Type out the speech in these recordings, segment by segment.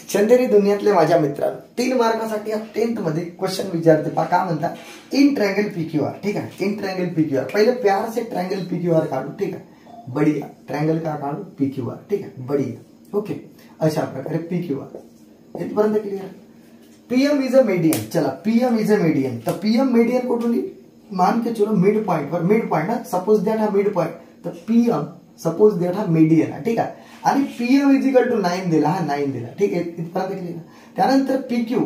चंदेरी दुनियातले माझ्या मित्रांनो 3 मार्कासाठी या 10th मध्ये क्वेश्चन विचारते पा का म्हणतात इन ट्रायंगल पीक्यूआर। ठीक आहे, इन ट्रायंगल पीक्यूआर पहले प्यार से ट्रायंगल पीक्यूआर काढू। ठीक आहे, बढ़िया ट्रायंगल का काढू पीक्यूआर। ठीक आहे, बढ़िया ओके। अशा प्रकारे पीक्यूआर इथपर्यंत clear. PM is a median, चला पीएम इज अ मीडियन, तर पीएम मीडियन कुठून मान के चलो मिड पॉइंट पर, मिड पॉइंट ना सपोज दैट हा मिड पॉइंट, तर पीएम सपोज दैट हा मीडियन आहे। ठीक आहे, आणि पीएम इज इक्वल टू 9 दिला, हा 9 दिला। ठीक आहे, इथपर्यंत क्लियर। त्यानंतर पीक्यू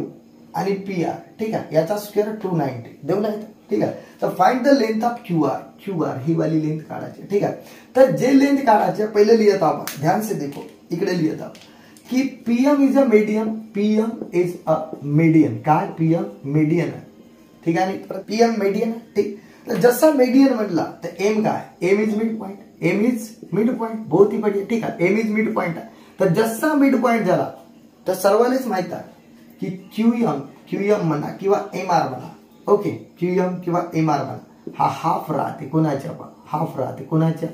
आणि पीआर, ठीक आहे, याचा स्क्वेअर 290 देऊ नाही। ठीक आहे, तर find the length of QR, QR ही वाली लेंथ काढायची। ठीक आहे, तर जे लेंथ काढायचे पहिले लिहित आहोत, ध्यान से देखो इकडे लिहित आहोत की PM is a median, PM is a median, काय पीएम मीडियन आहे। ठीक आहे, पीएम मीडियन। ठीक, तर जसा मीडियन म्हणला तर एम काय, M is midpoint, M is midpoint, बहुत ही बढ़िया। ठीक आहे, एम इज मिड पॉइंट आहे, तर जसा मिड पॉइंट झाला तर सर्वांनाच माहित आहे की क्यूएम म्हणा किंवा एमआर म्हणा, ओके क्यूएम किंवा एमआर म्हणा, हा हाफ राहते कोणाच्या, हाफ राहते कोणाच्या,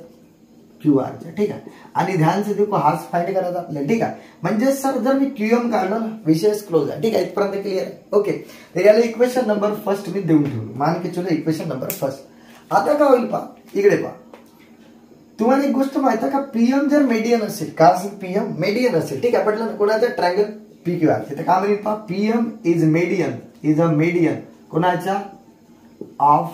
क्यूआरच्या। ठीक आहे, आणि ध्यान से देखो हाच फाइंड करायचा आपल्याला। ठीक आहे, म्हणजे सर जर मी क्यूएम काढलं ना विषय क्लोज आहे। ठीक आहे, इथपर्यंत क्लियर आहे ओके। तर याला इक्वेशन नंबर फर्स्ट मी देऊन ठेवलो, मान के चलो इक्वेशन नंबर फर्स्ट। आता काय होईल पहा, इकडे पहा, तुम्हाला एक गोष्ट माहित आहे का, पीएम जर मीडियन असेल, का असेल पीएम मीडियन असेल। ठीक आहे, म्हटलं कोणाचं ट्रायंगल पीक्यूआर, तिथे काय म्हणेल पहा, PM is median, is a median कोणाच्या ऑफ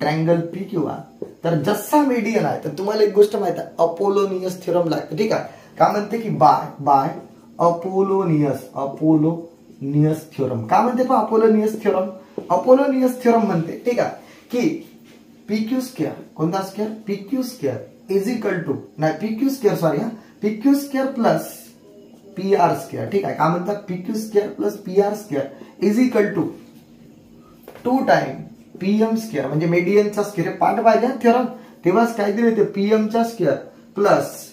ट्रायंगल पीक्यूआर। तर जसा मीडियन आहे, तर तुम्हाला एक गोष्ट माहित आहे अपोलोनियस थ्योरम लागते। ठीक आहे, काय म्हणते की बाय अपोलोनियस थ्योरम, काय म्हणते पहा अपोलोनियस थ्योरम, अपोलोनियस थ्योरम म्हणते। ठीक आहे, की पीक्यू स्क्वेअर, कोणता square, PQ square is equal to, नाही पीक्यू स्क्वेअर सॉरी हा, PQ square plus PR square. ठीक आहे, काय म्हणतात PQ square plus PR square is equal to 2 time PM square, म्हणजे मीडियनचा स्क्वेअर पाठ पाहिजे थ्योरम, तेव्हाच काय दिले ते पीएमचा स्क्वेअर प्लस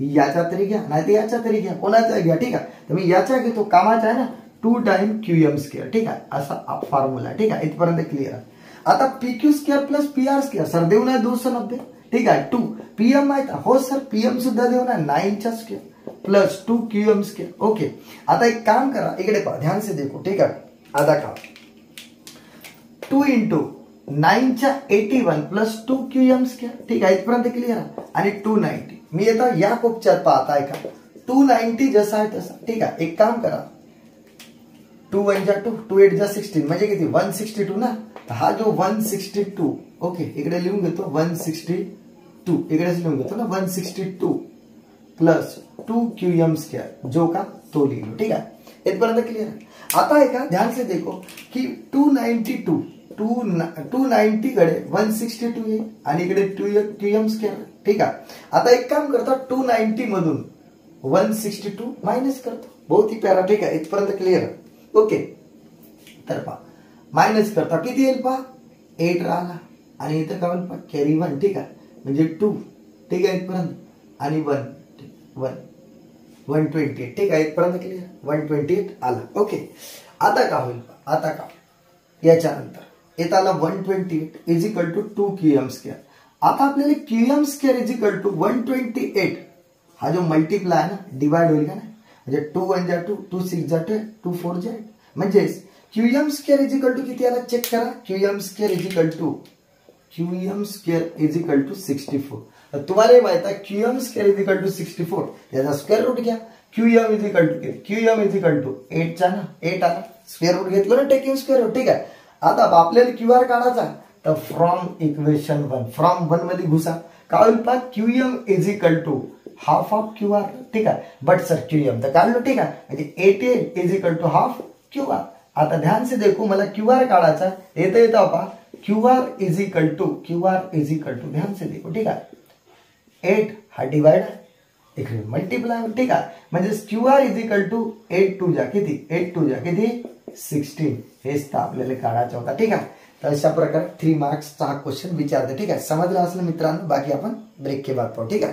याचा तरी घ्या, नाही तर याचा तरी घ्या, कोणाचा घ्या। ठीक आहे, तर मी याचा घेतो, कामाचा आहे ना, 2 टाइम क्यूएम स्क्वेअर। ठीक आहे, असा फॉर्म्युला। ठीक आहे, इथपर्यंत क्लिअर आहे। आता PQ square plus PR square sir देऊ ना 290। ठीक आहे, 2 पीएम माहित हो सर, पीएम सुद्धा देऊ ना 9चा square plus 2 QM square. Okay, आता एक काम करा, इकडे पहा, ध्यान से देखो। ठीक आहे, आता का 2 इंटू 9च्या 81 प्लस 2 क्यूएम स्क्वेअर। ठीक आहे, इथपर्यंत क्लिअर आहे। आणि 290 मी आता या कोपच्यात पाहत आहे का 290 जसा आहे तसा। ठीक आहे, एक काम करा, 2 1 जा 2, 2 8 जा 16, म्हणजे किती 162 ना। हा जो 162, ओके इकडे लिहून घेतो 162, इकडेच लिहून घेतो ना 162 प्लस 2 क्यूएम स्क्वेअर, जो का तो लिहिलो। ठीक आहे, इथपर्यंत क्लिअर आहे। आता आहे का ध्यान से देखो की 290 कडे 162 आहे आणि इकडे 2 क्यूएम स्क्वेअर। ठीक आहे, आता एक काम करतो 290 मधून 162 मायनस करतो, बहुत ही प्यारा। ठीक आहे, इथपर्यंत क्लिअर आहे ओके। तर पहा मायनस करता किती येईल पहा, 8 राहिला, आणि इथं काय पहा कॅरी 1। ठीक आहे, म्हणजे 2। ठीक आहे, इथपर्यंत आणि 128। ठीक आहे, इथपर्यंत क्लिअर, 128 आला ओके। आता का होईल, आता का याच्यानंतर येत आला 128 is equal to 2 QM square. आता आपल्याला QM square is equal to 128, हा जो मल्टिप्लाय आहे ना डिवाइड होईल का नाही, म्हणजे 2 1 जा 2, 2 6 जा 2, 2 4 जा 8, म्हणजे QM square is equal to किती आला चेक करा, QM square is equal to 64। तर तुम्हाला माहित आहे QM square is equal to 64, याचा स्क्वेअर रूट घ्या, क्यूएम इज इक्वल टू 8 चा ना 8 आला, स्क्वेअर रूट घेतलं ना टेकिंग स्क्वेअर रूट। ठीक आहे, आता आपल्याला क्यूआर काढायचा, तर फ्रॉम इक्वेशन 1, फ्रॉम 1 मध्ये घुसा, काय होईल पहा QM is equal to half of QR. ठीक आहे, बट सर क्यूएम तर काढलो। ठीक आहे, म्हणजे 8 is equal to half QR. आता ध्यान से देखो मला क्यूआर काढायचा, येता पहा क्यूआर इज इक्वल टू ध्यान से देखो। ठीक आहे, 8 हा डिवाइड आहे, इकडे मल्टिप्लाय। ठीक आहे, म्हणजे क्यूआर इज इक्वल टू 8 2 जा किती, 8 2 जा किती 16, हेच तर आपल्याला काढायचा होता। ठीक आहे, तर अशा प्रकारे 3 मार्क्सचा हा क्वेश्चन विचारते। ठीक आहे, समजलं असेल मित्रांनो, बाकी आपण ब्रेक के बाद पाहू। ठीक आहे।